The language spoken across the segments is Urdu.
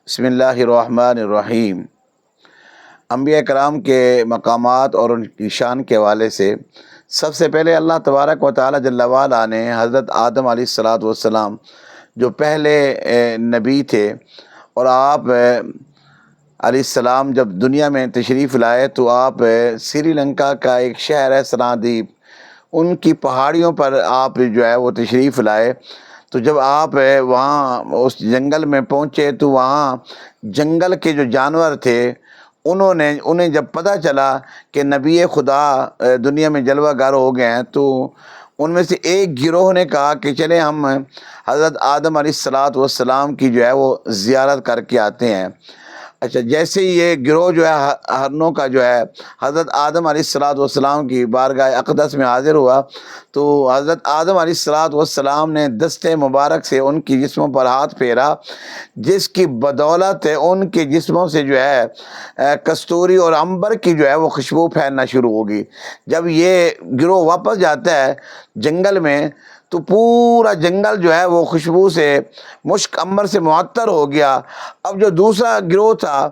بسم اللہ الرحمن الرحیم۔ انبیاء کرام کے مقامات اور ان کی شان کے حوالے سے سب سے پہلے اللہ تبارک و تعالی جل وعلا نے حضرت آدم علیہ السلام جو پہلے نبی تھے، اور آپ علیہ السلام جب دنیا میں تشریف لائے تو آپ سری لنکا کا ایک شہر ہے سرادیپ، ان کی پہاڑیوں پر آپ جو ہے وہ تشریف لائے۔ تو جب آپ وہاں اس جنگل میں پہنچے تو وہاں جنگل کے جو جانور تھے انہیں جب پتہ چلا کہ نبی خدا دنیا میں جلوہ گر ہو گئے ہیں، تو ان میں سے ایک گروہ نے کہا کہ چلیں ہم حضرت آدم علیہ السلام کی جو ہے وہ زیارت کر کے آتے ہیں۔ اچھا، جیسے ہی یہ گروہ جو ہے ہرنوں کا جو ہے حضرت آدم علیہ السلام کی بارگاہ اقدس میں حاضر ہوا، تو حضرت آدم علیہ السلام نے دست مبارک سے ان کی جسموں پر ہاتھ پھیرا، جس کی بدولت ان کے جسموں سے جو ہے کستوری اور عنبر کی جو ہے وہ خوشبو پھیلنا شروع ہوگی۔ جب یہ گروہ واپس جاتا ہے جنگل میں تو پورا جنگل جو ہے وہ خوشبو سے مشک عنبر سے معطر ہو گیا۔ اب جو دوسرا گروہ تھا،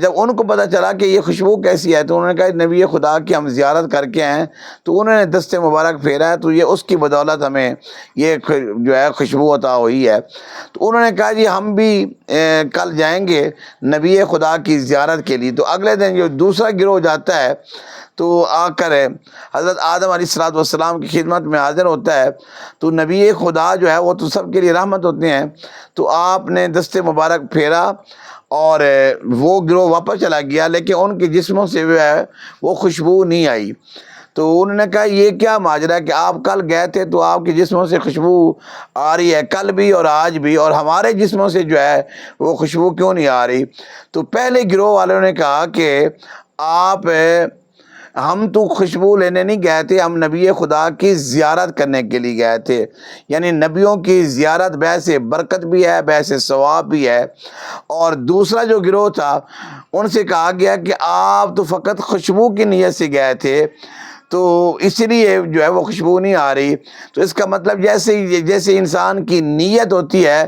جب ان کو پتہ چلا کہ یہ خوشبو کیسی ہے، تو انہوں نے کہا نبی خدا کی ہم زیارت کر کے آئے ہیں، تو انہوں نے دست مبارک پھیرا ہے، تو یہ اس کی بدولت ہمیں یہ جو ہے خوشبو عطا ہوئی ہے۔ تو انہوں نے کہا جی ہم بھی کل جائیں گے نبی خدا کی زیارت کے لیے۔ تو اگلے دن جو دوسرا گروہ جاتا ہے تو آ کر حضرت آدم علیہ السلام کی خدمت میں حاضر ہوتا ہے، تو نبی خدا جو ہے وہ تو سب کے لیے رحمت ہوتے ہیں، تو آپ نے دست مبارک پھیرا اور وہ گروہ واپس چلا گیا، لیکن ان کے جسموں سے جو ہے وہ خوشبو نہیں آئی۔ تو انہوں نے کہا یہ کیا ماجرا ہے کہ آپ کل گئے تھے تو آپ کے جسموں سے خوشبو آ رہی ہے کل بھی اور آج بھی، اور ہمارے جسموں سے جو ہے وہ خوشبو کیوں نہیں آ رہی؟ تو پہلے گروہ والوں نے کہا کہ ہم تو خوشبو لینے نہیں گئے تھے، ہم نبی خدا کی زیارت کرنے کے لیے گئے تھے، یعنی نبیوں کی زیارت باعث برکت بھی ہے، باعث ثواب بھی ہے۔ اور دوسرا جو گروہ تھا ان سے کہا گیا کہ آپ تو فقط خوشبو کی نیت سے گئے تھے، تو اس لیے جو ہے وہ خوشبو نہیں آ رہی۔ تو اس کا مطلب جیسے انسان کی نیت ہوتی ہے،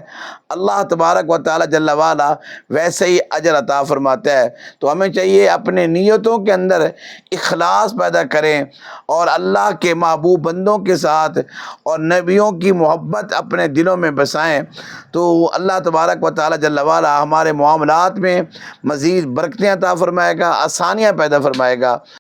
اللہ تبارک و تعالی جل وعلا ویسے ہی اجر عطا فرماتا ہے۔ تو ہمیں چاہیے اپنے نیتوں کے اندر اخلاص پیدا کریں اور اللہ کے محبوب بندوں کے ساتھ اور نبیوں کی محبت اپنے دلوں میں بسائیں، تو اللہ تبارک و تعالی جل وعلا ہمارے معاملات میں مزید برکتیں عطا فرمائے گا، آسانیاں پیدا فرمائے گا۔